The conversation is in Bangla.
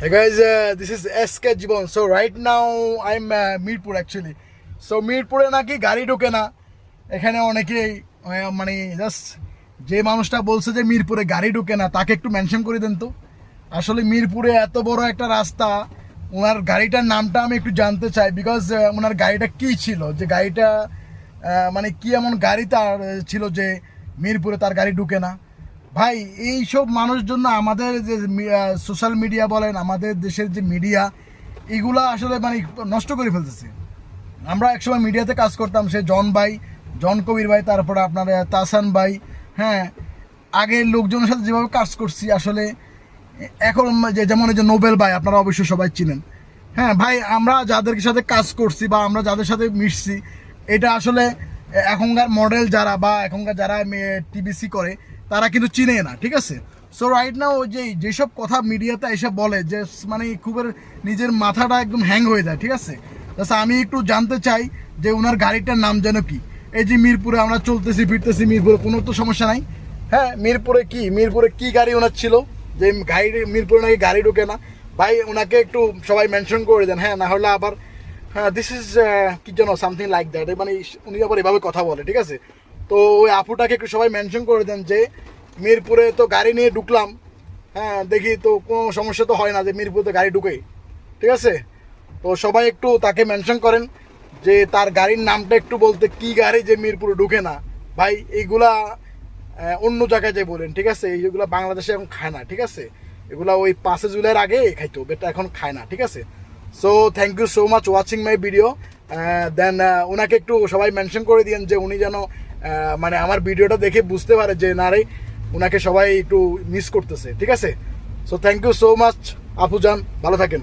Hey guys, this is SK Jibon. So right now I'm Mirpur actually. So মিরপুরে নাকি গাড়ি ঢোকে না এখানে অনেকেই মানে জাস্ট যে মানুষটা বলছে যে মিরপুরে গাড়ি ঢোকে না তাকে একটু মেনশন করে দেন তো। আসলে মিরপুরে এত বড় একটা রাস্তা, ওনার গাড়িটার নামটা আমি একটু জানতে চাই, বিকজ ওনার গাড়িটা কী ছিল, যে গাড়িটা মানে কি এমন গাড়ি তার ছিল যে মিরপুরে তার গাড়ি ঢুকে না। ভাই এইসব মানুষের জন্য আমাদের যে সোশ্যাল মিডিয়া বলেন, আমাদের দেশের যে মিডিয়া, এগুলা আসলে মানে নষ্ট করে ফেলতেছে। আমরা একসময় মিডিয়াতে কাজ করতাম, সে জন কবির ভাই, তারপরে আপনার তাসান ভাই, হ্যাঁ, আগের লোকজনের সাথে যেভাবে কাজ করছি আসলে এখন যেমন এই যে নোবেল ভাই, আপনারা অবশ্যই সবাই চিনেন। হ্যাঁ ভাই, আমরা যাদের সাথে কাজ করছি বা আমরা যাদের সাথে মিশছি, এটা আসলে এখনকার মডেল যারা বা এখনকার যারা টিবিসি করে তারা কিন্তু চিনে না, ঠিক আছে। সো রাইট নাও ওই যেসব কথা মিডিয়াতে এসে বলে যে মানে খুবই নিজের মাথাটা একদম হ্যাং হয়ে যায়, ঠিক আছে। আমি একটু জানতে চাই যে ওনার গাড়িটার নাম যেন কি। এই যে মিরপুরে আমরা চলতেছি ফিরতেছি, মিরপুরে কোনো তো সমস্যা নাই। হ্যাঁ, মিরপুরে কি গাড়ি ওনার ছিল যে গাড়ি মিরপুরে নাকি গাড়ি ঢোকে না? ভাই ওনাকে একটু সবাই মেনশন করে দেন, হ্যাঁ, না হলে আবার হ্যাঁ দিস ইজ কি যেন সামথিং লাইক দ্যাট, মানে উনি আবার এভাবে কথা বলে, ঠিক আছে। তো ওই আপুটাকে একটু সবাই মেনশন করে দেন যে মিরপুরে তো গাড়ি নিয়ে ঢুকলাম, হ্যাঁ দেখি তো কোনো সমস্যা তো হয় না যে মিরপুরে তো গাড়ি ঢুকে, ঠিক আছে। তো সবাই একটু তাকে মেনশন করেন যে তার গাড়ির নামটা একটু বলতে, কি গাড়ি যে মিরপুরে ঢুকে না। ভাই এইগুলা অন্য জায়গায় যে বলেন, ঠিক আছে, এইগুলা বাংলাদেশে এখন খায় না, ঠিক আছে। এগুলা ওই 5 জুলাইয়ের আগে খাইতো, বেটা এখন খায় না, ঠিক আছে। So thank you so much watching my video. দেন ওনাকে একটু সবাই মেনশন করে দিন যে উনি যেন মানে আমার ভিডিওটা দেখে বুঝতে পারে যে না রে, ওনাকে সবাই একটু মিস করতেছে, ঠিক আছে। So thank you so much আপুজান, ভালো থাকেন।